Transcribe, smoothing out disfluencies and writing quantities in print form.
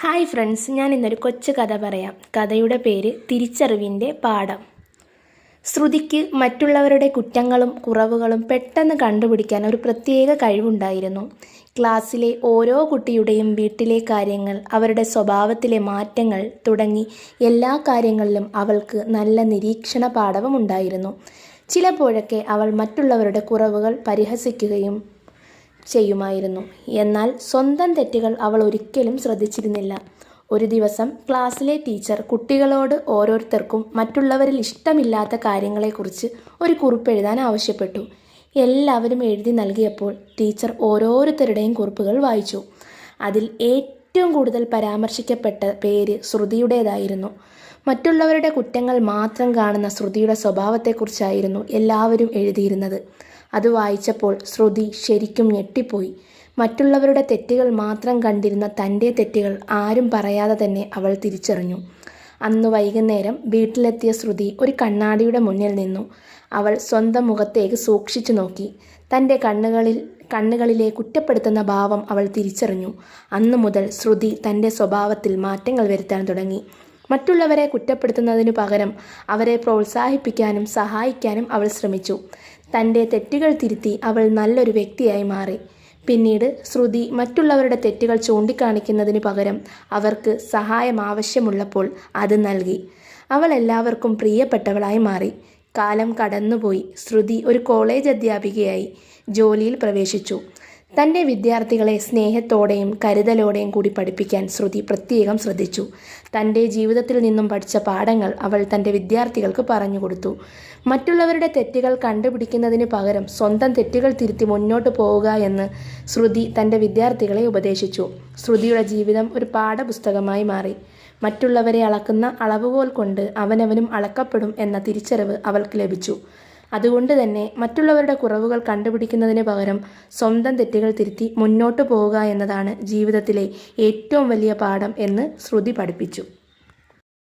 Hi friends, ഞാൻ ഇന്നൊരു കൊച്ചു കഥ പറയാം. കഥയുടെ പേര് തിരിച്ചറിവിൻ്റെ പാഠം. ശ്രുതിക്ക് മറ്റുള്ളവരുടെ കുറ്റങ്ങളും കുറവുകളും പെട്ടെന്ന് കണ്ടുപിടിക്കാൻ ഒരു പ്രത്യേക കഴിവുണ്ടായിരുന്നു. ക്ലാസ്സിലെ ഓരോ കുട്ടിയുടെയും വീട്ടിലെ കാര്യങ്ങൾ, അവരുടെ സ്വഭാവത്തിലെ മാറ്റങ്ങൾ തുടങ്ങി എല്ലാ കാര്യങ്ങളിലും അവൾക്ക് നല്ല നിരീക്ഷണ പാടവമുണ്ടായിരുന്നു. ചിലപ്പോഴൊക്കെ അവൾ മറ്റുള്ളവരുടെ കുറവുകൾ പരിഹസിക്കുകയും ചെയ്യുമായിരുന്നു. എന്നാൽ സ്വന്തം തെറ്റുകൾ അവൾ ഒരിക്കലും ശ്രദ്ധിച്ചിരുന്നില്ല. ഒരു ദിവസം ക്ലാസ്സിലെ ടീച്ചർ കുട്ടികളോട് ഓരോരുത്തർക്കും മറ്റുള്ളവരിൽ ഇഷ്ടമില്ലാത്ത കാര്യങ്ങളെക്കുറിച്ച് ഒരു കുറിപ്പ് എഴുതാൻ ആവശ്യപ്പെട്ടു. എല്ലാവരും എഴുതി നൽകിയപ്പോൾ ടീച്ചർ ഓരോരുത്തരുടെയും കുറിപ്പുകൾ വായിച്ചു. അതിൽ ഏറ്റവും കൂടുതൽ പരാമർശിക്കപ്പെട്ട പേര് ശ്രുതിയുടേതായിരുന്നു. മറ്റുള്ളവരുടെ കുറ്റങ്ങൾ മാത്രം കാണുന്ന ശ്രുതിയുടെ സ്വഭാവത്തെക്കുറിച്ചായിരുന്നു എല്ലാവരും എഴുതിയിരുന്നത്. അത് വായിച്ചപ്പോൾ ശ്രുതി ശരിക്കും ഞെട്ടിപ്പോയി. മറ്റുള്ളവരുടെ തെറ്റുകൾ മാത്രം കണ്ടിരുന്ന തൻ്റെ തെറ്റുകൾ ആരും പറയാതെ തന്നെ അവൾ തിരിച്ചറിഞ്ഞു. അന്ന് വൈകുന്നേരം വീട്ടിലെത്തിയ ശ്രുതി ഒരു കണ്ണാടിയുടെ മുന്നിൽ നിന്നു. അവൾ സ്വന്തം മുഖത്തേക്ക് സൂക്ഷിച്ചു നോക്കി. തൻ്റെ കണ്ണുകളിലെ കുറ്റപ്പെടുത്തുന്ന ഭാവം അവൾ തിരിച്ചറിഞ്ഞു. അന്നു മുതൽ ശ്രുതി തൻ്റെ സ്വഭാവത്തിൽ മാറ്റങ്ങൾ വരുത്താൻ തുടങ്ങി. മറ്റുള്ളവരെ കുറ്റപ്പെടുത്തുന്നതിനു പകരം അവരെ പ്രോത്സാഹിപ്പിക്കാനും സഹായിക്കാനും അവൾ ശ്രമിച്ചു. തൻ്റെ തെറ്റുകൾ തിരുത്തി അവൾ നല്ലൊരു വ്യക്തിയായി മാറി. പിന്നീട് ശ്രുതി മറ്റുള്ളവരുടെ തെറ്റുകൾ ചൂണ്ടിക്കാണിക്കുന്നതിന് പകരം അവർക്ക് സഹായം ആവശ്യമുള്ളപ്പോൾ അത് നൽകി. അവൾ എല്ലാവർക്കും പ്രിയപ്പെട്ടവളായി മാറി. കാലം കടന്നുപോയി. ശ്രുതി ഒരു കോളേജ് അധ്യാപികയായി ജോലിയിൽ പ്രവേശിച്ചു. തൻ്റെ വിദ്യാർത്ഥികളെ സ്നേഹത്തോടെയും കരുതലോടെയും കൂടി പഠിപ്പിക്കാൻ ശ്രുതി പ്രത്യേകം ശ്രദ്ധിച്ചു. തൻ്റെ ജീവിതത്തിൽ നിന്നും പഠിച്ച പാഠങ്ങൾ അവൾ തൻ്റെ വിദ്യാർത്ഥികൾക്ക് പറഞ്ഞു കൊടുത്തു. മറ്റുള്ളവരുടെ തെറ്റുകൾ കണ്ടുപിടിക്കുന്നതിന് പകരം സ്വന്തം തെറ്റുകൾ തിരുത്തി മുന്നോട്ട് പോവുക എന്ന് ശ്രുതി തൻ്റെ വിദ്യാർത്ഥികളെ ഉപദേശിച്ചു. ശ്രുതിയുടെ ജീവിതം ഒരു പാഠപുസ്തകമായി മാറി. മറ്റുള്ളവരെ അളക്കുന്ന അളവുകോൽ കൊണ്ട് അവനവനും അളക്കപ്പെടും എന്ന തിരിച്ചറിവ് അവൾക്ക് ലഭിച്ചു. അതുകൊണ്ട് തന്നെ മറ്റുള്ളവരുടെ കുറവുകൾ കണ്ടുപിടിക്കുന്നതിന് പകരം സ്വന്തം തെറ്റുകൾ തിരുത്തി മുന്നോട്ട് പോവുക എന്നതാണ് ജീവിതത്തിലെ ഏറ്റവും വലിയ പാഠം എന്ന് ശ്രുതി പഠിപ്പിച്ചു.